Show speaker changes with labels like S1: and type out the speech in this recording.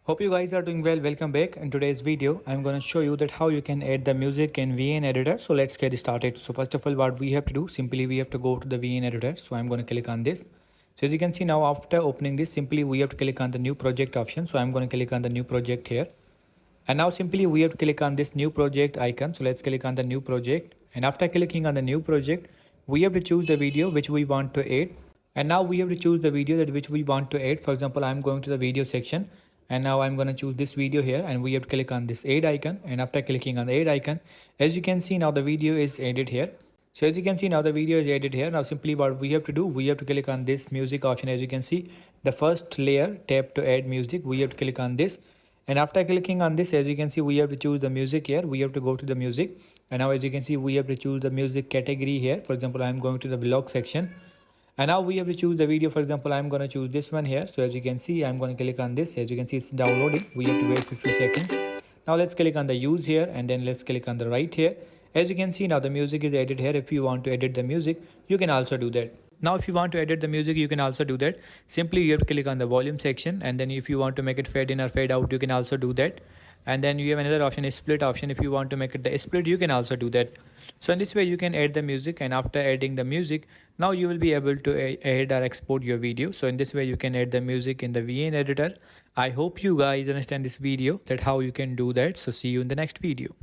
S1: Hope you guys are doing well. Welcome back. In today's video, I'm going to show you that how you can add the music in VN editor. So let's get started. So first of all, what we have to do, simply we have to go to the VN editor. So I'm going to click on this. So as you can see now, after opening this, simply we have to click on the new project option. So I'm going to click on the new project here. And now simply we have to click on this new project icon. So let's click on the new project. And after clicking on the new project, we have to choose the video which we want to add. And now we have to choose the video that which we want to add. For example, I'm going to the video section and now I'm going to choose this video here and we have to click on this add icon. And after clicking on the add icon, as you can see now the video is added here. So as you can see now the video is added here. Now simply what we have to do, we have to click on this music option. As you can see, the first layer, tap to add music, we have to click on this. And after clicking on this, as you can see, we have to choose the music here. We have to go to the music. And now as you can see, we have to choose the music category here. For example, I'm going to the vlog section. And now we have to choose the video. For example, I'm going to choose this one here. So as you can see, I'm going to click on this. As you can see, it's downloading. We have to wait for a few seconds. Now let's click on the use here and then let's click on the right here. As you can see now the music is added here. If you want to edit the music, you can also do that. Now if you want to edit the music, you can also do that. Simply you have to click on the volume section and then if you want to make it fade in or fade out, you can also do that. And then you have another option is split option. If you want to make it the split, you can also do that. So in this way you can add the music, and after adding the music, now you will be able to add or export your video. So in this way you can add the music in the VN editor. I hope you guys understand this video that how you can do that. So see you in the next video.